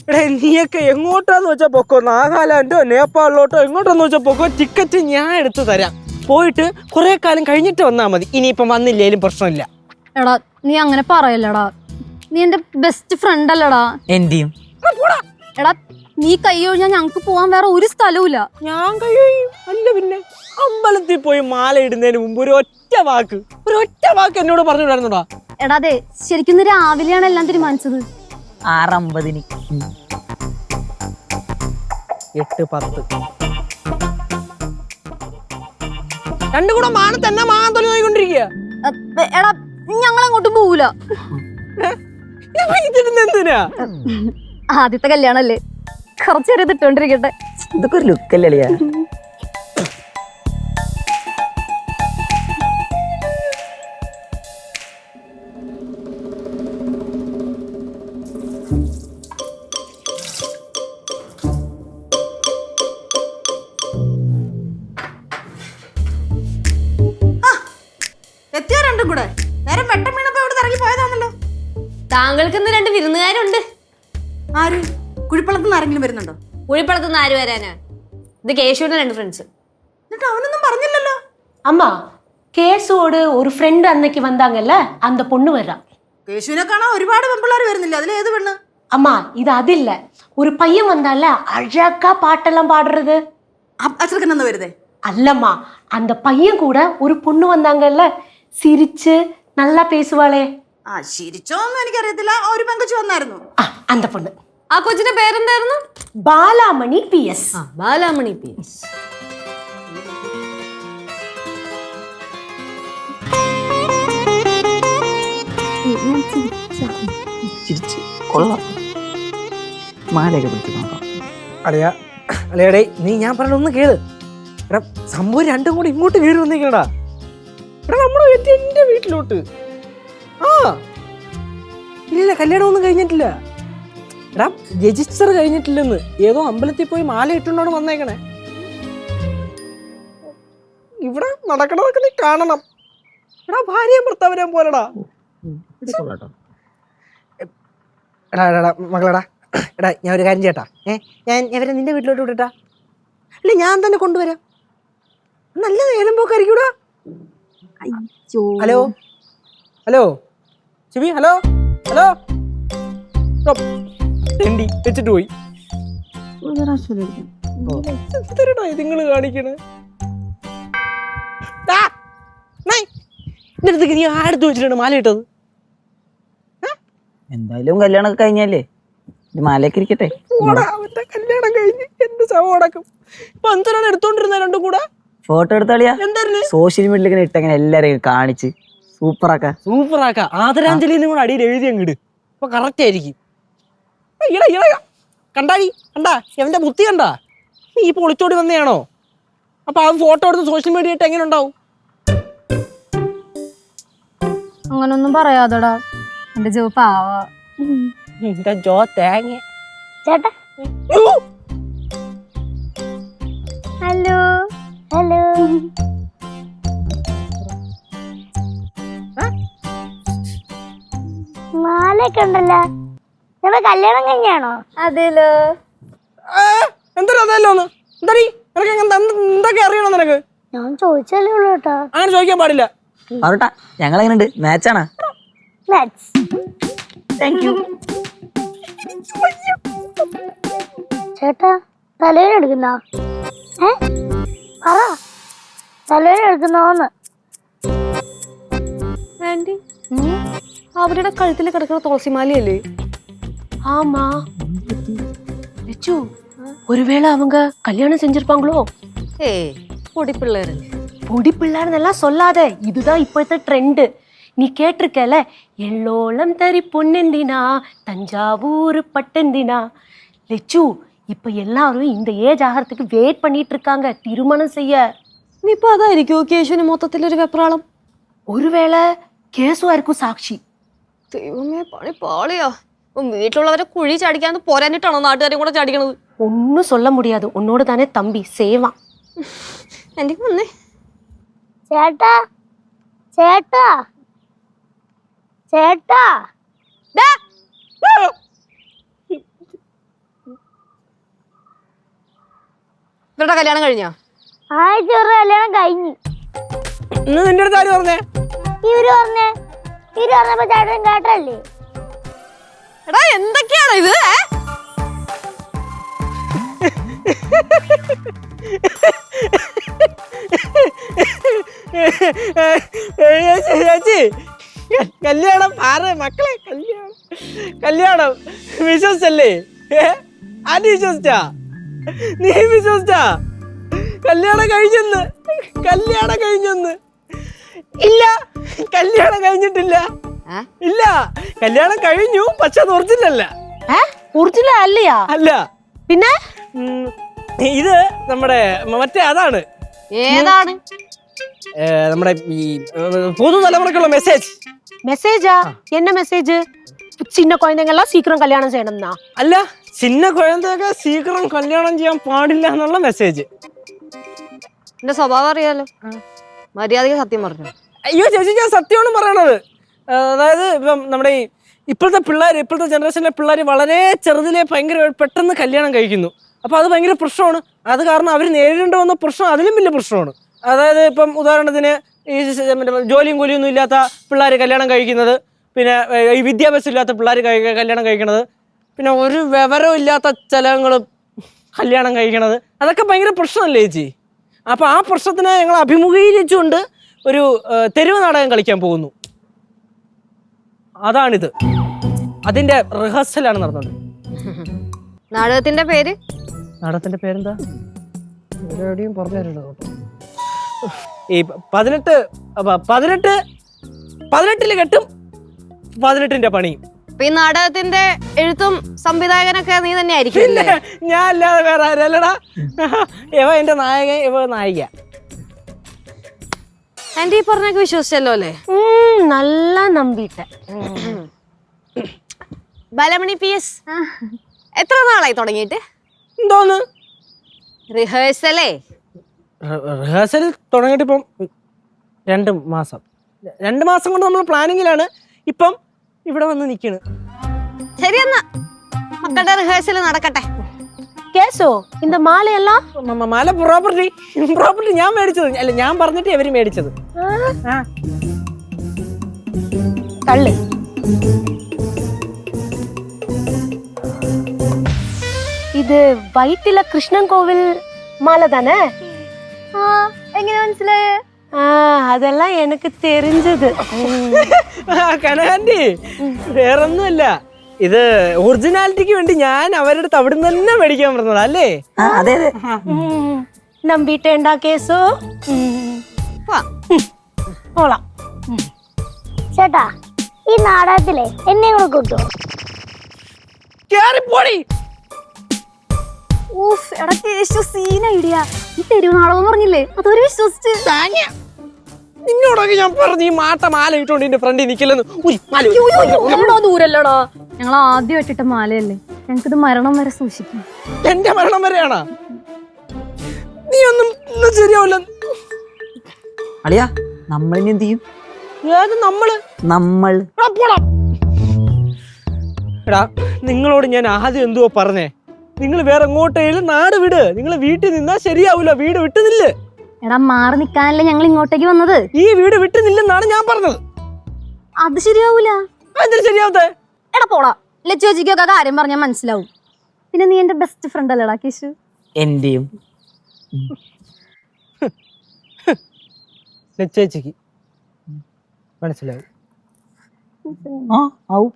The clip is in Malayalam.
എടാ നീയൊക്കെ എങ്ങോട്ടാന്ന് വെച്ചാൽ പൊക്കോ, നാഗാലാൻഡോ നേപ്പാളിലോട്ടോ എങ്ങോട്ടാന്ന് വെച്ചാൽ പൊക്കോ, ടിക്കറ്റ് ഞാൻ എടുത്തു തരാം. പോയിട്ട് കുറെ കാലം കഴിഞ്ഞിട്ട് വന്നാൽ മതി. ഇനിയിപ്പം വന്നില്ലേലും പ്രശ്നമില്ല. എടാ നീ അങ്ങനെ പറയല്ലടാ, നീ എന്റെ ബെസ്റ്റ് ഫ്രണ്ട് അല്ലടാ. എന്റെയും. എടാ നീ കൈ ഒഴിഞ്ഞാൽ ഞങ്ങക്ക് പോവാൻ വേറെ ഒരു സ്ഥലവുമില്ല. ഞാൻ കഴിയും അല്ല പിന്നെ അമ്പലത്തിൽ പോയി മാല ഇടുന്നതിന് മുമ്പ് ഒരു ഒറ്റ വാക്ക് എന്നോട് പറഞ്ഞിട്ടുണ്ടായിരുന്നുടാ. എടാ അതെ, ശരിക്കും രാവിലെയാണ് എല്ലാം തീരുമാനിച്ചത്. 6:50. 8:10 രണ്ടും കൂടെ മാനത്ത് എന്നാ മാന്തോലി നോയിക്കൊണ്ടിരിക്കുക. എടാ ഞങ്ങൾ അങ്ങോട്ടും പോവൂല. എന്തിനാ? ആദ്യത്തെ കല്യാണല്ലേ, കുറച്ചേരം ഇട്ടോണ്ടിരിക്കട്ടെ. ഇതൊക്കെ ഒരു ലുക്കല്ലേ അളിയാ? എത്തിയോ രണ്ടും കൂടെ? നേരം വെട്ടം വീണപ്പോ ഇവിടെ ഇറങ്ങി പോയതാണല്ലോ. താങ്കൾക്ക് ഇന്ന് 2 വിരുന്നുകാരുണ്ട്. ആര്? കുഴിപ്പള്ളത്തുനിന്ന് ആരെങ്കിലും വരുന്നുണ്ടോ? കുഴിപ്പളത്തുനിന്ന് ആര് വരാനാ? ഇത് കേശുവിന്റെ 2 ഫ്രണ്ട്സ്. എന്നിട്ട് അവനൊന്നും പറഞ്ഞില്ലല്ലോ. அம்மா கேஸோடு ஒரு ஃப்ரெண்ட் அன்னைக்கு வந்தாங்கல்ல, அந்த பொண்ணு வர்றா. കേശുവിനെ കാണാൻ ഒരുപാട് പെമ്പിള്ളാർ വരുന്നില്ല, അതിൽ ഏത് പെണ്ണ്? அம்மா இது அது இல்ல, ஒரு பையன் வந்தால அழகா பாட்டெல்லாம் பாடுறது. അച്ഛനെന്ന് വരുതേ? அல்லம்மா, அந்த பையன் கூட ஒரு பொண்ணு வந்தாங்கல்ல, சிரிச்சு நல்லா பேசுவாளே. ചിരിച്ചോന്നും എനിക്കറിയത്തില്ല, ഒരു പെങ്കൊച്ചു വന്നായിരുന്നു. அந்த பொண்ணு. ആ കൊച്ചിന്റെ പേരെന്തായിരുന്നു? பாலாமணி PS. ബാലാമണി PS. ചിരിച്ച് കൊള്ളാം. മാലയൊക്കെ പിടിച്ച് നോക്കാം. അളിയാടേ നീ ഞാൻ പറഞ്ഞ ഒന്ന് കേള്. എടാ സംഭവം രണ്ടും കൂടെ ഇങ്ങോട്ട് കയറി വന്നേക്കടാ. എടാ നമ്മള് എന്റെ വീട്ടിലോട്ട്. ഇല്ല കല്യാണം ഒന്നും കഴിഞ്ഞിട്ടില്ല. എടാ രജിസ്റ്റർ കഴിഞ്ഞിട്ടില്ലെന്ന്. ഏതോ അമ്പലത്തിൽ പോയി മാല ഇട്ടുകൊണ്ടാണ് വന്നേക്കണേ. ഇവിടെ നടക്കണതൊക്കെ നീ കാണണം. എടാ ഭാര്യയും ഭർത്താവിനെ പോലടാ. എടാ മകളടാ, എടാ ഞാൻ ഒരു കാര്യം ചേട്ടാ, ഞാൻ ഇവരെ നിന്റെ വീട്ടിലോട്ട് വിടട്ടാ? അല്ല ഞാൻ തന്നെ കൊണ്ടുവരാം. നല്ല നേരം പോക്കായിരിക്കൂടാ. Hello hello Shivi, hello hello വെച്ചിട്ട് പോയി. നിങ്ങൾ കാണിക്കണേ എന്റെ അടുത്തേക്ക് നീ ആടുത്ത് വെച്ചിട്ടാണ് മാല ഇട്ടത്? എന്തായാലും കല്യാണം കഴിഞ്ഞല്ലേ, മാലയൊക്കെ ഇരിക്കട്ടെ. കല്യാണം കഴിഞ്ഞ് എന്റെ ശവടക്കും ഇപ്പൊ എന്തിനാണ് എടുത്തോണ്ടിരുന്ന രണ്ടും കൂടെ? ഫോട്ടോ എടുത്താളിയാ സോഷ്യൽ മീഡിയയിൽ ഇട്ടങ്ങനെ എല്ലാരെയും കാണിച്ച് സൂപ്പറാക്ക. ആദരാഞ്ജലി കൂടെ അടിയിൽ എഴുതി അങ്ങിട്. ഇപ്പൊ കറക്റ്റ് ആയിരിക്കും. കണ്ടാടി കണ്ടാ എവന്റെ ബുദ്ധി കണ്ടാ? നീ ഇപ്പൊ ഒളിച്ചോടി വന്നയാണോ? അപ്പൊ ആ ഫോട്ടോ എടുത്ത് സോഷ്യൽ മീഡിയ ഇട്ട് എങ്ങനെ ഉണ്ടാവും? അങ്ങനൊന്നും പറയാതെടാ, എന്റെ ജോ പാവാ. എന്റെ ജോ തേങ്ങ. ചേട്ടാ ഹലോ ഹലോ. മാലയൊക്കെ ഉണ്ടല്ലോ, നിങ്ങളെ കല്യാണം കഴിഞ്ഞാണോ? അതേലോ. എന്തൊരു അതല്ലോന്ന് എന്താടി എന്തൊക്കെ അറിയണം നിനക്ക്? ഞാൻ ചോദിച്ചല്ലേ ഉള്ളൂ കേട്ടോ. അങ്ങനെ ചോദിക്കാൻ പാടില്ല. പറട്ടാ ഞങ്ങൾ എങ്ങനെയുണ്ട്? മാച്ചാണോ? ചേട്ടാ തലവേന എടുക്കുന്നോ? പറ, തലവേന എടുക്കുന്നോന്ന്. ആന്റി അവരുടെ കഴുത്തിൽ കിടക്കുന്ന തുളസിമാലയല്ലേ? ஆமா லட்சு, ஒருவேளை அவங்க கல்யாணம் செஞ்சிருப்பாங்களோ? പൊടിപ്പിള്ളേരല്ലേ. பொடி பிள்ளைன்னெல்லாம் சொல்லாத, இதுதான் இப்போத்த ட்ரெண்ட். நீ கேட்டிருக்கல, எல்லோளம் தரி பொன்னெந்தினா தஞ்சாவூர் பட்டெந்தினா. லட்சு, இப்ப எல்லாரும் இந்த ஏஜ் ஆகிறதுக்கு வெயிட் பண்ணிட்டு இருக்காங்க திருமணம் செய்ய. ഇനിയിപ്പോ അതായിരിക്കുമോ കേശുവിന് മൊത്തത്തിലൊരു വെപ്രാളം? ஒருவேளை கேசுவா இருக்கும் സാക്ഷി. ദൈവമേ പണി പാളിയാ. വീട്ടിലുള്ളവരെ കുഴി ചാടിക്കാന്ന് പോരാനിട്ടാണോ നാട്ടുകാരെയും കൂടെ ചാടിക്കണത്? ഒന്നും சொல்ல முடியாது, உன்னோட தானே தம்பி சேவா. എന്റെ വന്നേ. ചേട്ടാ ചേട്ടാ ചേട്ടാ ചേട്ടന്റെ കല്യാണം കഴിഞ്ഞോ? ആഴ്ച കല്യാണം കഴിഞ്ഞു. ഇന്ന് നിന്റെ അടുത്ത് ആര് പറഞ്ഞേ? ഇവര് പറഞ്ഞപ്പോ ചേട്ടൻ കേട്ടല്ലേ? എടാ എന്തൊക്കെയാണ് ഇത്? ചേച്ചി കല്യാണം ആരെ മക്കളെ കല്യാണം വിശ്വസിച്ചല്ലേ? ആര് വിശ്വസിച്ചാ? നീ വിശ്വസിച്ചാ? കല്യാണം കഴിഞ്ഞെന്ന് ഇല്ല, കല്യാണം കഴിഞ്ഞിട്ടില്ല. ഇല്ല, കല്യാണം കഴിഞ്ഞു, പക്ഷെ അത് ഒറിജിനല്ല. ഒറിജിനൽ അല്ലയാ? അല്ല. പിന്നെ ഇത് നമ്മുടെ മറ്റേ അതാണ്. ഏതാണ്? നമ്മുടെ ഈ പുതുതലമുറക്കുള്ള മെസ്സേജാ? എന്ന മെസ്സേജ്? சின்ன குழந்தைங்க எல்லாம் சீக்கிரம் கல்யாணம் செய்யணும்னா? അല്ല, ചിന്ന കുഴந்தைക്ക് സീക്രം കല്യാണം ചെയ്യാൻ പാടില്ല എന്നുള്ള മെസ്സേജ്. എന്റെ സ്വഭാവം അറിയാലോ, മര്യാദയ്ക്ക് സത്യം പറഞ്ഞു. അയ്യോ ചേച്ചി, ഞാൻ സത്യമാണ് പറയണത്. അതായത് ഇപ്പം നമ്മുടെ ഈ ഇപ്പോഴത്തെ ജനറേഷനിലെ പിള്ളേർ വളരെ ചെറുതിലെ ഭയങ്കര പെട്ടെന്ന് കല്യാണം കഴിക്കുന്നു. അപ്പോൾ അത് ഭയങ്കര പ്രശ്നമാണ്. അത് കാരണം അവർ നേരിടേണ്ടി വന്ന പ്രശ്നം അതിലും വലിയ പ്രശ്നമാണ്. അതായത് ഇപ്പം ഉദാഹരണത്തിന് ഈ ജോലിയും കൂലിയൊന്നും ഇല്ലാത്ത പിള്ളേർ കല്യാണം കഴിക്കുന്നത്, പിന്നെ ഈ വിദ്യാഭ്യാസം ഇല്ലാത്ത പിള്ളേർ കല്യാണം കഴിക്കണത്, പിന്നെ ഒരു വിവരവും ഇല്ലാത്ത ചിലങ്ങൾ കല്യാണം കഴിക്കണത്, അതൊക്കെ ഭയങ്കര പ്രശ്നമല്ലേ ചേച്ചി? അപ്പോൾ ആ പ്രശ്നത്തിനെ ഞങ്ങൾ അഭിമുഖീകരിച്ചുകൊണ്ട് ഒരു തെരുവ് നാടകം കളിക്കാൻ പോകുന്നു. അതാണിത്. അതിന്റെ റിഹേഴ്സലാണ് നടന്നത്. നാടകത്തിന്റെ പേര്? നാടകത്തിന്റെ പേരെന്താ? എവിടെയും പറഞ്ഞു തരുന്നത്. ഈ 18 കെട്ടും 18ന്റെ പണിയും. അപ്പൊ ഈ നാടകത്തിന്റെ എഴുത്തും സംവിധായകനൊക്കെ നീ തന്നെ ആയിരിക്കും? ഞാൻ അല്ലാതെ വേറെ ആരല്ലടാ. ഇവ എന്റെ നായകൻ, ഇവ നായിക. ആന്റി പറഞ്ഞൊക്കെ വിശ്വസിച്ചല്ലോ അല്ലേ? நல்லா നമ്പിട്ട. ബാലമണി PS എത്ര നാളായി തുടങ്ങിയിട്ട്? എന്തോന്ന് റിഹേഴ്സലേ? റിഹേഴ്സൽ തുടങ്ങിയിട്ട് ഇപ്പം 2 മാസം. 2 മാസം കൊണ്ട് നമ്മൾ പ്ലാനിങ്ങിലാണ്. ഇപ്പം ഇവിടെ വന്ന് നിൽക്കണ്. ശരി, എന്നാ മക്കളുടെ റിഹേഴ്സൽ നടക്കട്ടെ. കേസോ இந்த മാലയെല്ലാം? മാല പ്രോപ്പർട്ടി ഞാൻ മേടിച്ചത്. അല്ല, ഞാൻ പറഞ്ഞിട്ട് ഇവര് മേടിച്ചത്. തള്ളു. ഇത് വൈറ്റില കൃഷ്ണൻ കോവിൽ മാല தானே? എങ്ങനെ മനസ്സിലായേ? അതെല്ലാം എനിക്ക് தெரிஞ்சது. കനകാന്റി, വേറൊന്നുമല്ല, ഇത് ഒറിജിനാലിറ്റിക്ക് വേണ്ടി ഞാൻ അവരുടെ അടുത്ത് അവിടെ നിന്ന് തന്നെ മേടിക്കാൻ പറഞ്ഞത് അല്ലേ? അതെ അതെ. നമ്പിട്ടേണ്ടാ കേസോ? പോളാം. ചേട്ടാ, ഈ നാടകത്തിലെ എന്നെ കൂടെ കൂട്ടോ? കേറിപ്പോടി. ഊഫ്, എടാ കേശു, സീൻ ഐഡിയ. ഈ തെരുവ് നാടകം പറഞ്ഞില്ലേ, അതൊരു വിശ്വസിച്ച്. നിന്നോടൊക്കെ ഞാൻ പറഞ്ഞു ഈ മാല ഇട്ടോണ്ട് എന്റെ ഫ്രണ്ടിൽ നിൽക്കില്ലെന്ന്. ദൂരല്ലടാ, ഞങ്ങൾ ആദ്യം ഇട്ടിട്ട മാലയല്ലേ, ഞങ്ങൾക്കിത് മരണം വരെ സൂക്ഷിക്കാം. എന്റെ മരണം വരെയാണോ? നീ ഒന്നും ശരിയാവില്ല. അളിയാ, നമ്മളിനി എന്ത് ചെയ്യും? നമ്മൾ എടാ, നിങ്ങളോട് ഞാൻ ആദ്യം എന്തുവോ പറഞ്ഞേ? നിങ്ങൾ വേറെ എങ്ങോട്ടേലും നാട് വിട്. നിങ്ങൾ വീട്ടിൽ നിന്നാ ശരിയാവൂല. വീട് വിട്ടു നില്ല്. എടാ, മാറി നിക്കാനല്ലേ ഞങ്ങൾ ഇങ്ങോട്ടേക്ക് വന്നത്. ഈ വീട് വിട്ടു നില്ലെന്നാണ് ഞാൻ പറഞ്ഞത്. അത് ശരിയാവൂല. എന്തിനു ശരിയാവത്തെ? എടാ പോടാ, ലച്ചുവച്ചിക്കൊക്കെ കാര്യം പറഞ്ഞാൽ മനസ്സിലാവും. പിന്നെ നീ എന്റെ ബെസ്റ്റ് ഫ്രണ്ട് അല്ലേടാ കേശു? എന്റെയും. ചേച്ചിക്ക് മനസ്സിലാവും. ആവും.